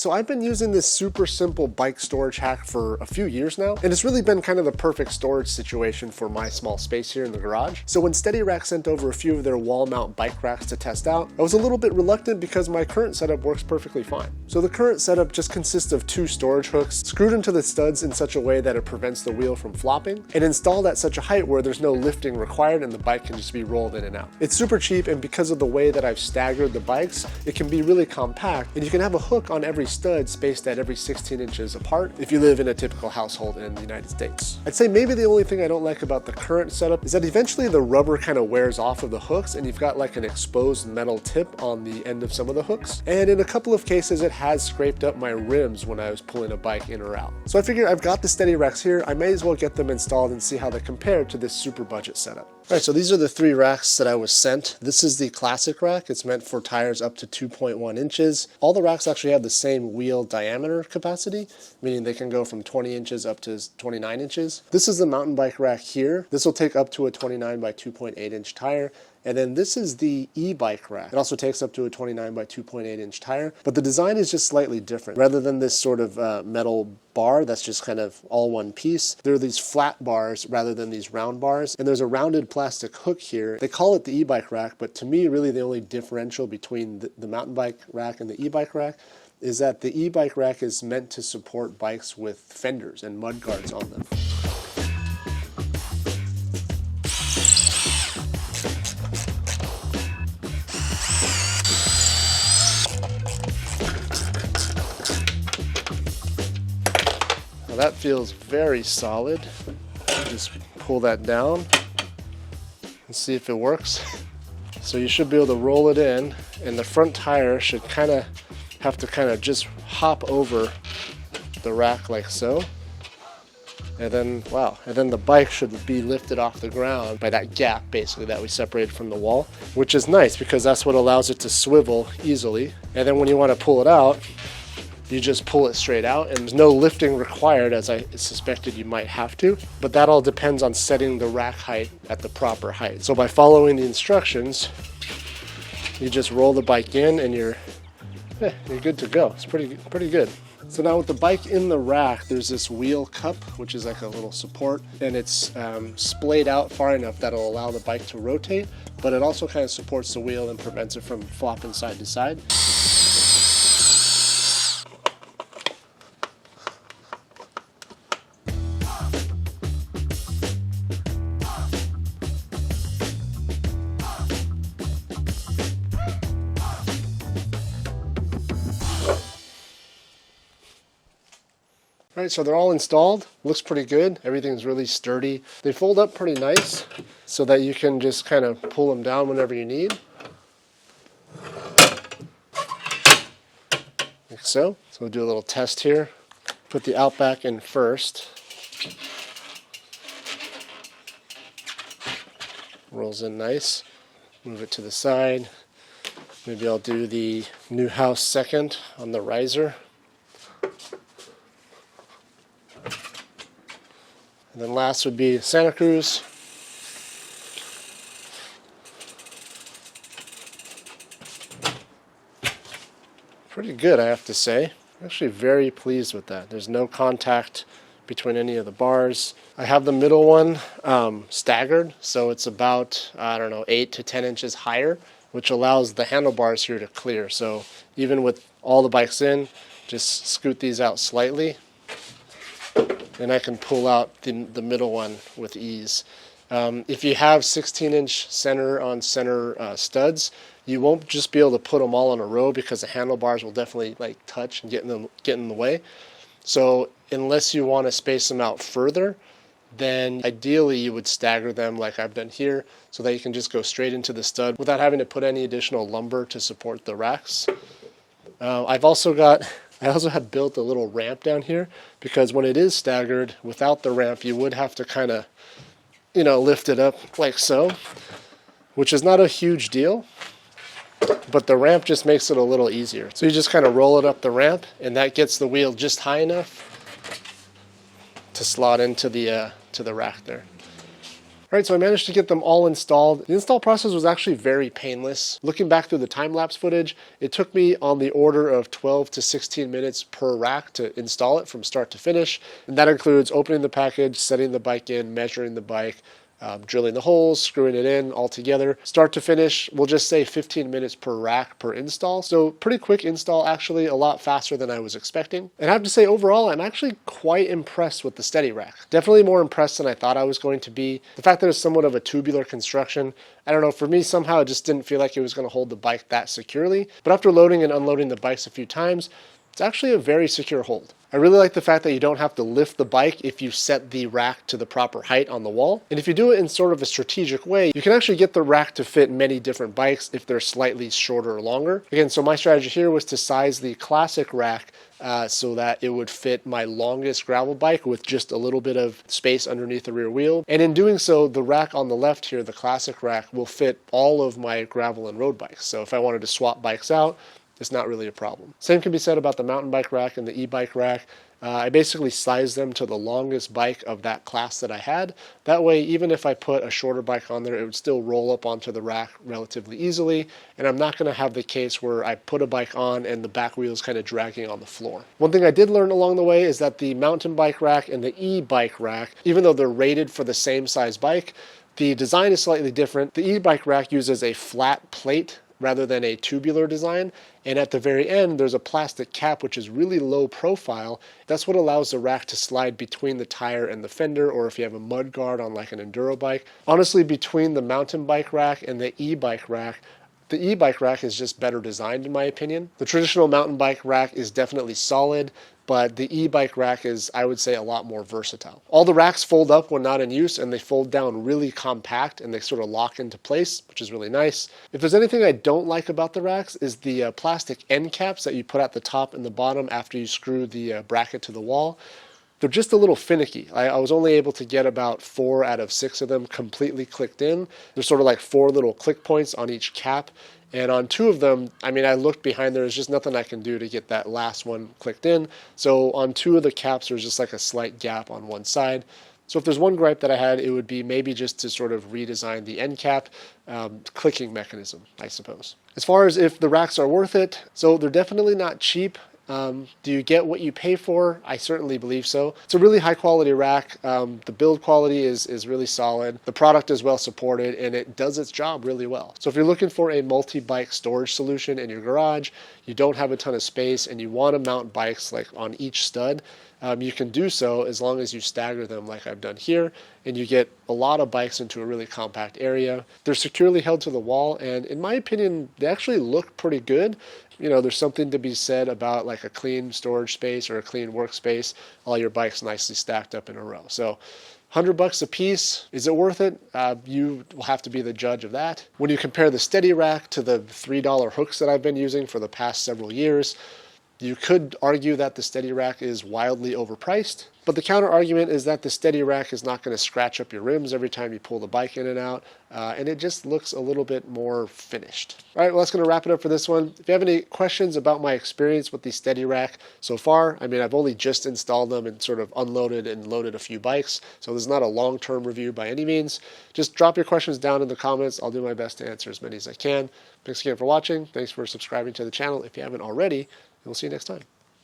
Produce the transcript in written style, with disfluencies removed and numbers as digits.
So I've been using this super simple bike storage hack for a few years now, and it's really been kind of the perfect storage situation for my small space here in the garage. So when Steadyrack sent over a few of their wall mount bike racks to test out, I was a little bit reluctant because my current setup works perfectly fine. So the current setup just consists of 2 storage hooks screwed into the studs in such a way that it prevents the wheel from flopping, and installed at such a height where there's no lifting required and the bike can just be rolled in and out. It's super cheap, and because of the way that I've staggered the bikes, it can be really compact, and you can have a hook on every stud spaced at every 16 inches apart if you live in a typical household in the United States. I'd say maybe the only thing I don't like about the current setup is that eventually the rubber kind of wears off of the hooks and you've got like an exposed metal tip on the end of some of the hooks. And in a couple of cases it has scraped up my rims when I was pulling a bike in or out. So I figured I've got the Steadyracks here, I may as well get them installed and see how they compare to this super budget setup. Alright, so these are the 3 racks that I was sent. This is the classic rack. It's meant for tires up to 2.1 inches. All the racks actually have the same wheel diameter capacity, meaning they can go from 20 inches up to 29 inches. This is the mountain bike rack here. This will take up to a 29 by 2.8 inch tire. And then this is the e-bike rack. It also takes up to a 29 by 2.8 inch tire, but the design is just slightly different. Rather than this sort of metal bar that's just kind of all one piece, there are these flat bars rather than these round bars, and there's a rounded plastic hook here. They call it the e-bike rack, but to me, really the only differential between the mountain bike rack and the e-bike rack is that the e-bike rack is meant to support bikes with fenders and mud guards on them. That feels very solid. Just pull that down and see if it works. So you should be able to roll it in, and the front tire should have to just hop over the rack like so. And then, wow, and then the bike should be lifted off the ground by that gap basically that we separated from the wall, which is nice because that's what allows it to swivel easily. And then when you want to pull it out, you just pull it straight out, and there's no lifting required, as I suspected you might have to, but that all depends on setting the rack height at the proper height. So by following the instructions, you just roll the bike in and you're good to go. It's pretty good. So now with the bike in the rack, there's this wheel cup, which is like a little support, and it's splayed out far enough that it'll allow the bike to rotate, but it also kind of supports the wheel and prevents it from flopping side to side. Alright, so they're all installed. Looks pretty good. Everything's really sturdy. They fold up pretty nice so that you can just kind of pull them down whenever you need. Like so. So we'll do a little test here. Put the Outback in first. Rolls in nice. Move it to the side. Maybe I'll do the New House second on the riser. And then last would be Santa Cruz. Pretty good, I have to say. I'm actually very pleased with that. There's no contact between any of the bars. I have the middle one staggered, so it's about, 8 to 10 inches higher, which allows the handlebars here to clear. So even with all the bikes in, just scoot these out slightly, and I can pull out the middle one with ease. If you have 16-inch center on center studs, you won't just be able to put them all in a row because the handlebars will definitely touch and get in the way. So unless you want to space them out further, then ideally you would stagger them like I've done here so that you can just go straight into the stud without having to put any additional lumber to support the racks. I also have built a little ramp down here because when it is staggered without the ramp, you would have to kind of, lift it up like so, which is not a huge deal, but the ramp just makes it a little easier. So you just kind of roll it up the ramp, and that gets the wheel just high enough to slot into the rack there. Alright, so I managed to get them all installed. The install process was actually very painless. Looking back through the time-lapse footage, it took me on the order of 12 to 16 minutes per rack to install it from start to finish. And that includes opening the package, setting the bike in, measuring the bike, drilling the holes, screwing it in all together. Start to finish, we'll just say 15 minutes per rack per install. So pretty quick install, actually, a lot faster than I was expecting. And I have to say, overall, I'm actually quite impressed with the Steadyrack. Definitely more impressed than I thought I was going to be. The fact that it's somewhat of a tubular construction, I don't know, for me somehow it just didn't feel like it was going to hold the bike that securely. But after loading and unloading the bikes a few times, it's actually a very secure hold. I really like the fact that you don't have to lift the bike if you set the rack to the proper height on the wall. And if you do it in sort of a strategic way, you can actually get the rack to fit many different bikes if they're slightly shorter or longer. Again, so my strategy here was to size the classic rack so that it would fit my longest gravel bike with just a little bit of space underneath the rear wheel. And in doing so, the rack on the left here, the classic rack, will fit all of my gravel and road bikes. So if I wanted to swap bikes out, it's not really a problem. Same can be said about the mountain bike rack and the e-bike rack. I basically sized them to the longest bike of that class that I had. That way, even if I put a shorter bike on there, it would still roll up onto the rack relatively easily, and I'm not going to have the case where I put a bike on and the back wheel is kind of dragging on the floor. One thing I did learn along the way is that the mountain bike rack and the e-bike rack, even though they're rated for the same size bike, the design is slightly different. The e-bike rack uses a flat plate rather than a tubular design, and at the very end there's a plastic cap which is really low profile. That's what allows the rack to slide between the tire and the fender, or if you have a mud guard on like an enduro bike. Honestly, between the mountain bike rack and the e-bike rack, the e-bike rack is just better designed in my opinion. The traditional mountain bike rack is definitely solid, but the e-bike rack is, I would say, a lot more versatile. All the racks fold up when not in use, and they fold down really compact, and they sort of lock into place, which is really nice. If there's anything I don't like about the racks is the plastic end caps that you put at the top and the bottom after you screw the bracket to the wall. They're just a little finicky. I was only able to get about 4 out of 6 of them completely clicked in. There's sort of like 4 little click points on each cap. And on 2 of them, I mean, I looked behind there, there's just nothing I can do to get that last one clicked in. So on 2 of the caps, there's just like a slight gap on one side. So if there's one gripe that I had, it would be maybe just to sort of redesign the end cap clicking mechanism, I suppose. As far as if the racks are worth it, so they're definitely not cheap. Do you get what you pay for? I certainly believe so. It's a really high quality rack. The build quality is really solid. The product is well supported and it does its job really well. So if you're looking for a multi-bike storage solution in your garage, you don't have a ton of space and you want to mount bikes like on each stud, you can do so as long as you stagger them like I've done here, and you get a lot of bikes into a really compact area. They're securely held to the wall, and in my opinion, they actually look pretty good. You know, there's something to be said about like a clean storage space or a clean workspace, all your bikes nicely stacked up in a row. So $100 a piece, is it worth it? You will have to be the judge of that. When you compare the Steadyrack to the $3 hooks that I've been using for the past several years, you could argue that the Steadyrack is wildly overpriced, but the counter argument is that the Steadyrack is not going to scratch up your rims every time you pull the bike in and out, and it just looks a little bit more finished. All right, well, that's going to wrap it up for this one. If you have any questions about my experience with the Steadyrack so far, I mean, I've only just installed them and sort of unloaded and loaded a few bikes, so this is not a long-term review by any means. Just drop your questions down in the comments. I'll do my best to answer as many as I can. Thanks again for watching. Thanks for subscribing to the channel if you haven't already. We'll see you next time.